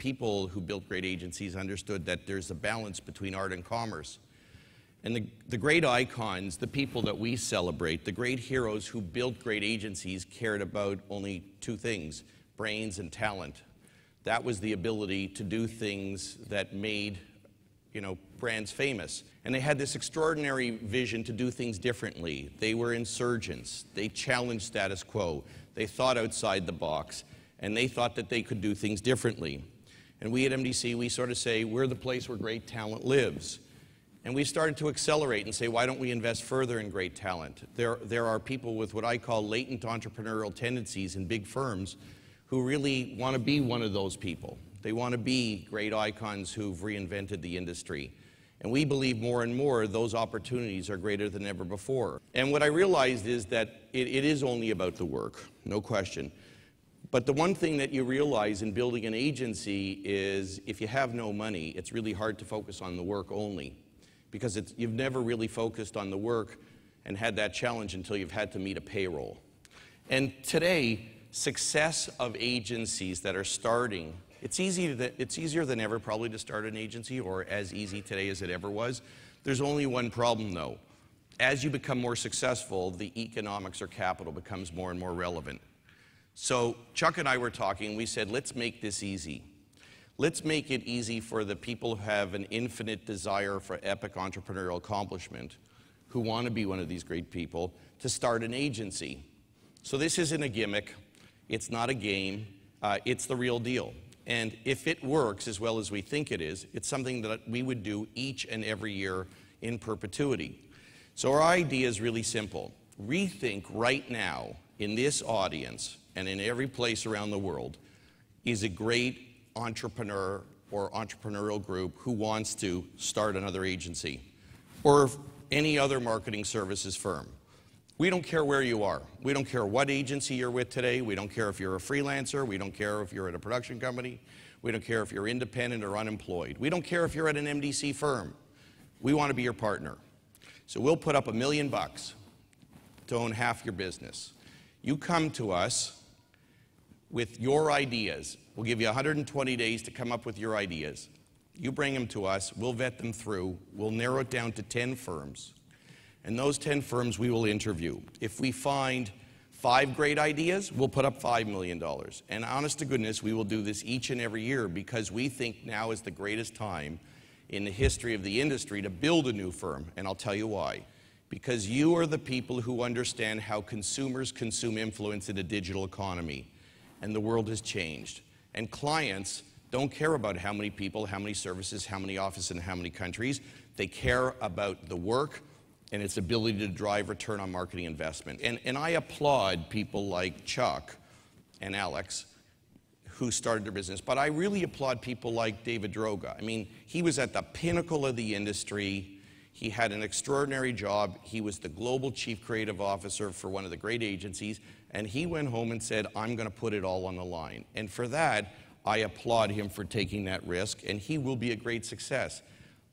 people who built great agencies understood that there's a balance between art and commerce. And the great icons, the people that we celebrate, the great heroes who built great agencies cared about only two things: brains and talent. That was the ability to do things that made, brands famous. And they had this extraordinary vision to do things differently. They were insurgents. They challenged status quo. They thought outside the box. And they thought that they could do things differently. And we at MDC, we sort of say, we're the place where great talent lives. And we started to accelerate and say, why don't we invest further in great talent? There are people with what I call latent entrepreneurial tendencies in big firms who really want to be one of those people. They want to be great icons who've reinvented the industry. And we believe more and more those opportunities are greater than ever before. And what I realized is that it is only about the work, no question. But the one thing that you realize in building an agency is if you have no money, it's really hard to focus on the work only, because you've never really focused on the work and had that challenge until you've had to meet a payroll. And today, success of agencies that are starting, it's easier than ever probably to start an agency, or as easy today as it ever was. There's only one problem though. As you become more successful, the economics or capital becomes more and more relevant. So Chuck and I were talking, we said, let's make this easy. Let's make it easy for the people who have an infinite desire for epic entrepreneurial accomplishment, who want to be one of these great people, to start an agency. So this isn't a gimmick, it's not a game, it's the real deal. And if it works as well as we think it is, it's something that we would do each and every year in perpetuity. So our idea is really simple. Rethink right now in this audience and in every place around the world is a great entrepreneur or entrepreneurial group who wants to start another agency or any other marketing services firm. We don't care where you are. We don't care what agency you're with today. We don't care if you're a freelancer. We don't care if you're at a production company. We don't care if you're independent or unemployed. We don't care if you're at an MDC firm. We want to be your partner. So we'll put up $1 million to own half your business. You come to us with your ideas. We'll give you 120 days to come up with your ideas. You bring them to us. We'll vet them through. We'll narrow it down to 10 firms. And those 10 firms we will interview. If we find 5 great ideas, we'll put up $5 million. And honest to goodness, we will do this each and every year because we think now is the greatest time in the history of the industry to build a new firm. And I'll tell you why. Because you are the people who understand how consumers consume influence in a digital economy. And the world has changed. And clients don't care about how many people, how many services, how many offices, and how many countries. They care about the work and its ability to drive return on marketing investment. And I applaud people like Chuck and Alex who started their business, but I really applaud people like David Droga. I mean, he was at the pinnacle of the industry. He had an extraordinary job. He was the global chief creative officer for one of the great agencies, and he went home and said, I'm going to put it all on the line. And for that, I applaud him for taking that risk, and he will be a great success.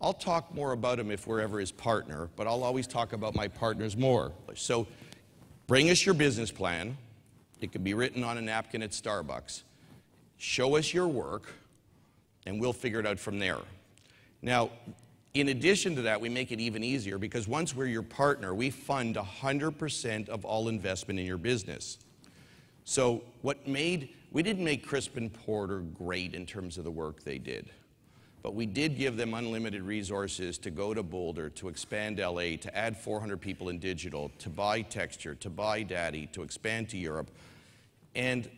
I'll talk more about him if we're ever his partner, but I'll always talk about my partners more. So bring us your business plan. It can be written on a napkin at Starbucks. Show us your work, and we'll figure it out from there. Now, in addition to that, we make it even easier because once we're your partner, we fund 100% of all investment in your business. So we didn't make Crispin Porter great in terms of the work they did. But we did give them unlimited resources to go to Boulder, to expand LA, to add 400 people in digital, to buy Texture, to buy Daddy, to expand to Europe, and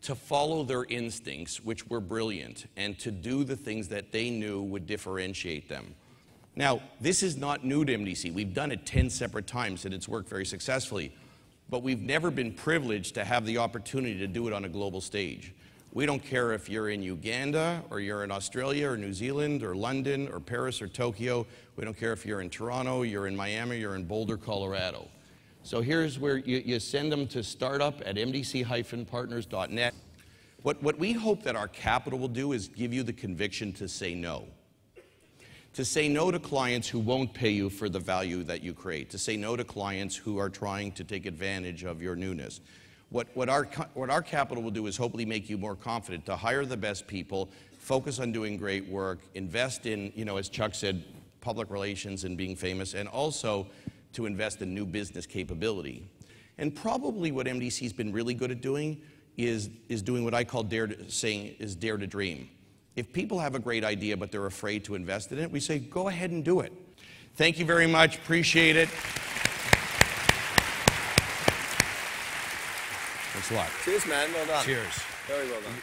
to follow their instincts, which were brilliant, and to do the things that they knew would differentiate them. Now, this is not new to MDC. We've done it 10 separate times, and it's worked very successfully. But we've never been privileged to have the opportunity to do it on a global stage. We don't care if you're in Uganda, or you're in Australia, or New Zealand, or London, or Paris, or Tokyo. We don't care if you're in Toronto, you're in Miami, you're in Boulder, Colorado. So here's where you send them to startup at mdc-partners.net. What we hope that our capital will do is give you the conviction to say no. To say no to clients who won't pay you for the value that you create. To say no to clients who are trying to take advantage of your newness. What our capital will do is hopefully make you more confident to hire the best people, focus on doing great work, invest in, as Chuck said, public relations and being famous, and also to invest in new business capability. And probably what MDC's been really good at doing is doing what I call dare to dream. If people have a great idea but they're afraid to invest in it, we say, go ahead and do it. Thank you very much. Appreciate it. Thanks a lot. Cheers, man. Well done. Cheers. Very well done.